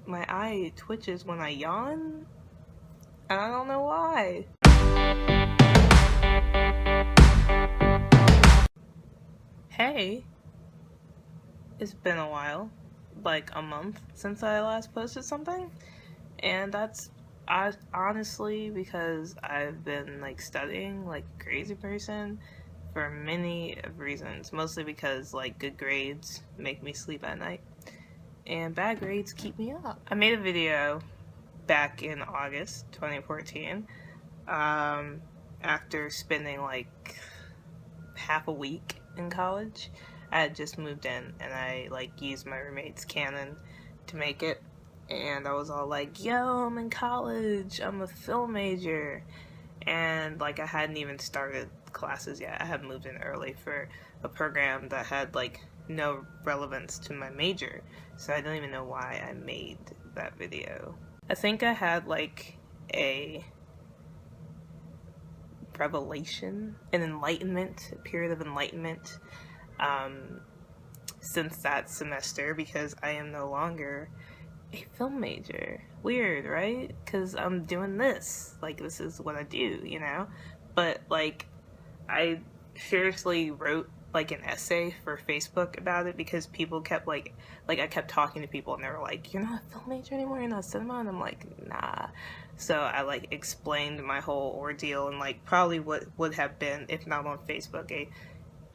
my eye twitches when I yawn, and I don't know why. Hey, it's been a while, like a month since I last posted something, and that's honestly because I've been like studying like a crazy person for many reasons, mostly because like good grades make me sleep at night and bad grades keep me up. I made a video back in August 2014 after spending like half a week in college. I had just moved in and I like used my roommate's Canon to make it, and I was all like, yo, I'm in college, I'm a film major, and like I hadn't even started classes yet. I had moved in early for a program that had like no relevance to my major, so I don't even know why I made that video. I think I had like a revelation, an enlightenment, a period of enlightenment since that semester, because I am no longer a film major. Weird, right? Because I'm doing this. Like, this is what I do, you know? But, like, I seriously wrote, like, an essay for Facebook about it because people kept, like I kept talking to people and they were like, you're not a film major anymore? You're not a cinema? And I'm like, nah. So I, like, explained my whole ordeal and, like, probably what would have been, if not on Facebook, a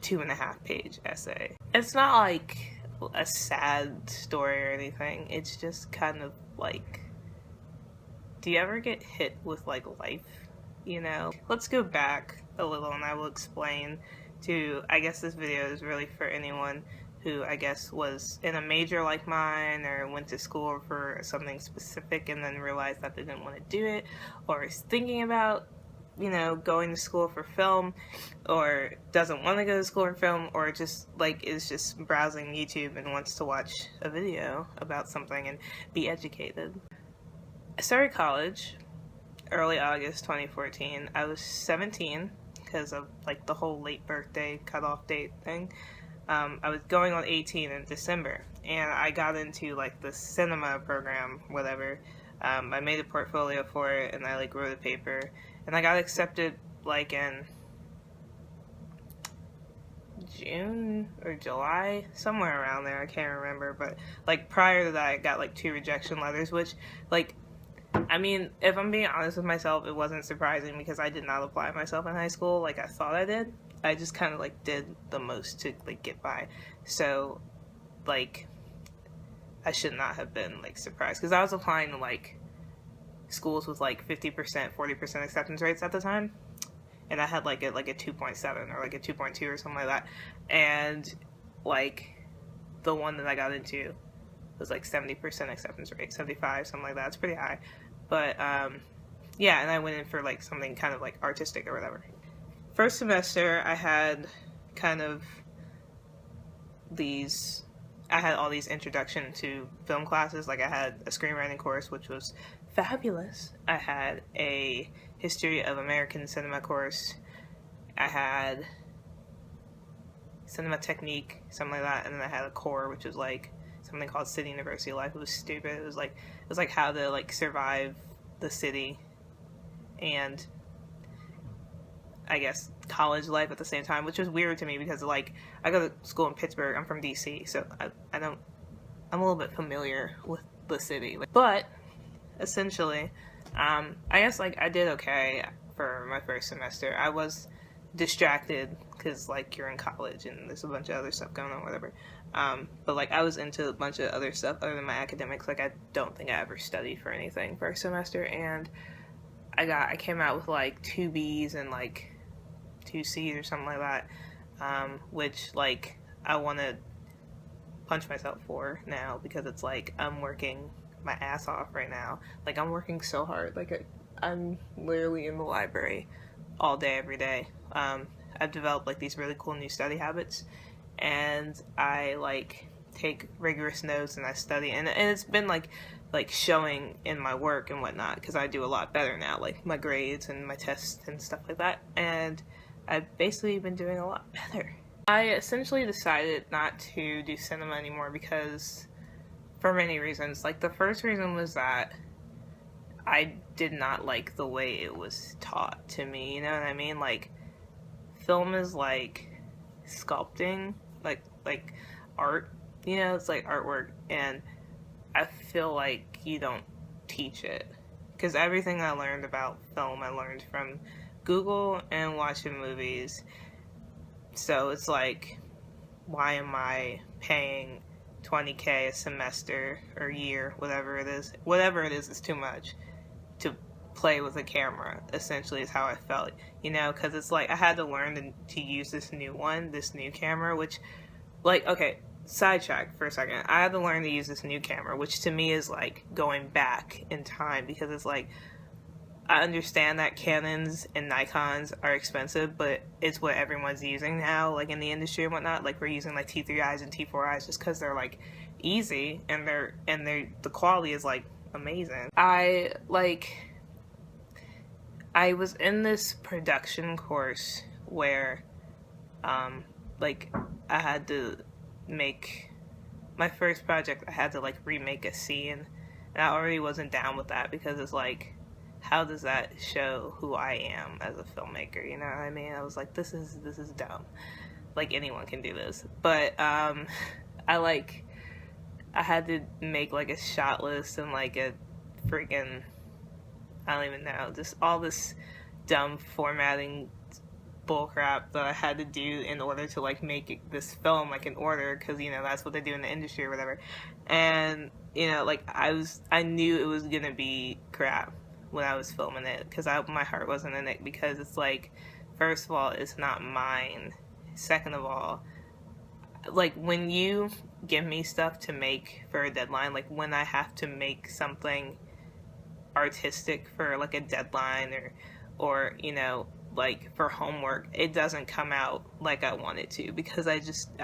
2.5-page essay. It's not, like, a sad story or anything. It's just kind of like, do you ever get hit with like life, you know? Let's go back a little and I will explain to, I guess this video is really for anyone who I guess was in a major like mine or went to school for something specific and then realized that they didn't want to do it, or is thinking about, you know, going to school for film, or doesn't want to go to school for film, or just like is just browsing YouTube and wants to watch a video about something and be educated. I started college early August 2014. I was 17 because of like the whole late birthday cutoff date thing. I was going on 18 in December, and I got into like the cinema program, whatever. I made a portfolio for it and I like wrote a paper, and I got accepted like in June or July, somewhere around there, I can't remember, but like prior to that I got like 2 rejection letters, which like, I mean, if I'm being honest with myself, it wasn't surprising because I did not apply myself in high school like I thought I did. I just kind of like did the most to like get by, so like I should not have been like surprised because I was applying to like schools with like 50%, 40% acceptance rates at the time, and I had like a 2.7 or like a 2.2 or something like that, and like the one that I got into was like 70% acceptance rate, 75, something like that. It's pretty high, but yeah, and I went in for like something kind of like artistic or whatever. First semester I had kind of I had all these introduction to film classes. Like I had a screenwriting course, which was fabulous. I had a history of American cinema course. I had cinema technique, something like that, and then I had a core, which was like something called City University Life. It was stupid. It was like how to like survive the city and I guess college life at the same time, which was weird to me because like I go to school in Pittsburgh. I'm from DC, so I'm a little bit familiar with the city. But essentially, I guess like I did okay for my first semester. I was distracted because like you're in college and there's a bunch of other stuff going on, whatever. But like I was into a bunch of other stuff other than my academics. Like I don't think I ever studied for anything first semester, and I came out with like 2 B's and like 2 C's or something like that, which like I want to punch myself for now because it's like I'm working my ass off right now. Like I'm working so hard. Like I'm literally in the library all day every day. I've developed like these really cool new study habits, and I like take rigorous notes and I study, and it's been like showing in my work and whatnot because I do a lot better now, like my grades and my tests and stuff like that, and I've basically been doing a lot better. I essentially decided not to do cinema anymore because for many reasons. Like, the first reason was that I did not like the way it was taught to me, you know what I mean? Like, film is like sculpting, like art, you know, it's like artwork, and I feel like you don't teach it. Because everything I learned about film, I learned from Google and watching movies. So it's like, why am I paying $20K a semester or year, whatever it is? Whatever it is too much to play with a camera, essentially, is how I felt, you know? Because it's like, I had to learn to use this new camera, which, like, okay, sidetrack for a second. I had to learn to use this new camera, which to me is like going back in time, because it's like, I understand that Canons and Nikons are expensive, but it's what everyone's using now, like in the industry and whatnot. Like, we're using like T3Is and T4Is just because they're like easy, and the quality is like amazing. I was in this production course where like I had to make my first project. I had to like remake a scene, and I already wasn't down with that, because it's like, how does that show who I am as a filmmaker? You know what I mean? I was like, this is dumb. Like, anyone can do this. But I had to make like a shot list and like a freaking, I don't even know, just all this dumb formatting bullcrap that I had to do in order to like make this film like in order, because, you know, that's what they do in the industry or whatever. And, you know, like, I knew it was gonna be crap when I was filming it, because my heart wasn't in it, because it's like, first of all, it's not mine. Second of all, like, when you give me stuff to make for a deadline, like when I have to make something artistic for like a deadline, or you know, like for homework, it doesn't come out like I want it to, because I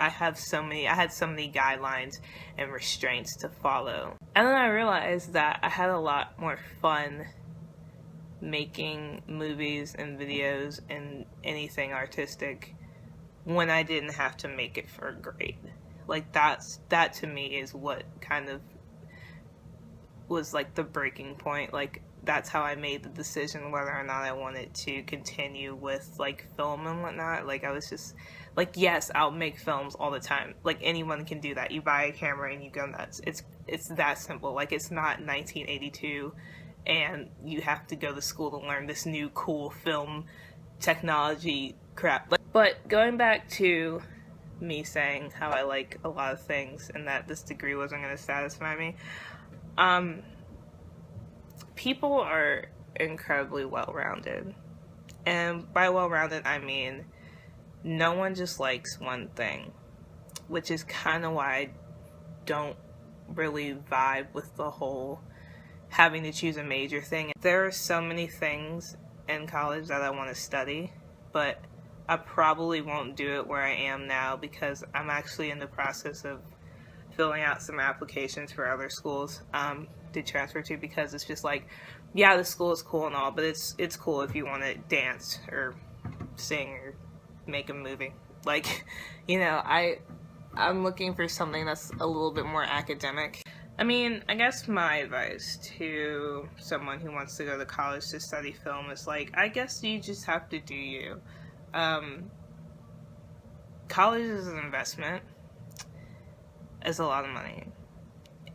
had so many guidelines and restraints to follow. And then I realized that I had a lot more fun making movies and videos and anything artistic when I didn't have to make it for a grade. Like, that to me is what kind of was like the breaking point. Like, that's how I made the decision whether or not I wanted to continue with like film and whatnot. Like, I was just like, yes, I'll make films all the time. Like, anyone can do that. You buy a camera and you go nuts. It's that simple. Like, it's not 1982 and you have to go to school to learn this new cool film technology crap. But going back to me saying how I like a lot of things and that this degree wasn't going to satisfy me, people are incredibly well-rounded. And by well-rounded, I mean no one just likes one thing, which is kind of why I don't really vibe with the whole having to choose a major thing. There are so many things in college that I want to study, but I probably won't do it where I am now, because I'm actually in the process of filling out some applications for other schools to transfer to, because it's just like, yeah, the school is cool and all, but it's cool if you want to dance or sing or make a movie. Like, you know, I'm looking for something that's a little bit more academic. I mean, I guess my advice to someone who wants to go to college to study film is like, I guess you just have to do you. College is an investment. It's a lot of money.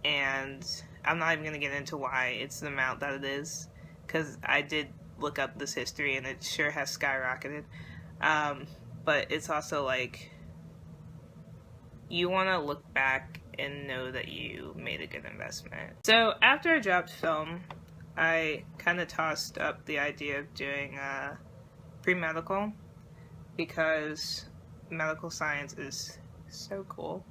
And I'm not even going to get into why it's the amount that it is, because I did look up this history and it sure has skyrocketed. But it's also like, you want to look back and know that you made a good investment. So after I dropped film, I kind of tossed up the idea of doing pre-medical, because medical science is so cool,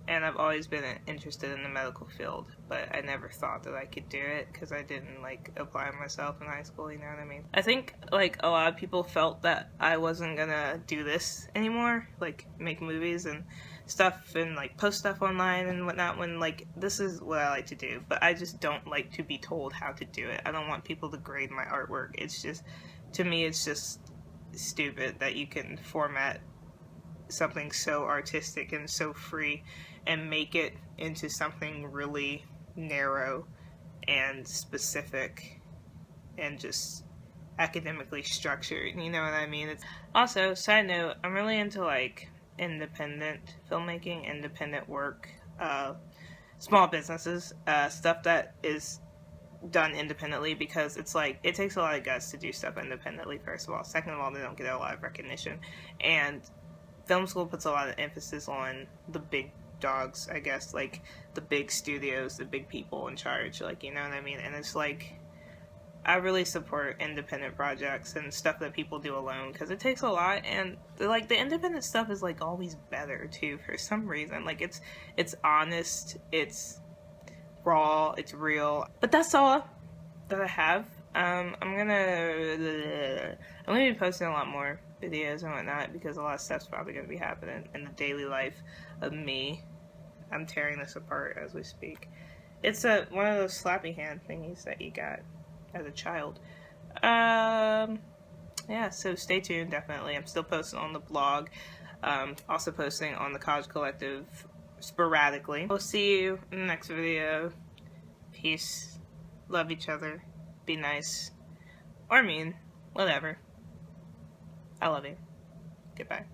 and I've always been interested in the medical field, but I never thought that I could do it because I didn't like apply myself in high school, you know what I mean? I think like a lot of people felt that I wasn't gonna do this anymore, like make movies and stuff and like post stuff online and whatnot, when like this is what I like to do, but I just don't like to be told how to do it. I don't want people to grade my artwork. It's just, to me, it's just stupid that you can format something so artistic and so free and make it into something really narrow and specific and just academically structured, you know what I mean? It's also, side note, I'm really into like independent filmmaking, independent work, small businesses, stuff that is done independently, because it's like it takes a lot of guts to do stuff independently, first of all. Second of all, they don't get a lot of recognition, and film school puts a lot of emphasis on the big dogs, I guess, like the big studios, the big people in charge, like, you know what I mean? And it's like, I really support independent projects and stuff that people do alone, because it takes a lot, and like the independent stuff is like always better too for some reason. Like it's honest, it's raw, it's real. But that's all that I have. I'm gonna be posting a lot more videos and whatnot, because a lot of stuff's probably gonna be happening in the daily life of me. I'm tearing this apart as we speak. It's one of those slappy hand thingies that you got as a child. Yeah, so stay tuned, definitely. I'm still posting on the blog. Also posting on the College Collective sporadically. We'll see you in the next video. Peace. Love each other. Be nice. Or mean. Whatever. I love you. Goodbye.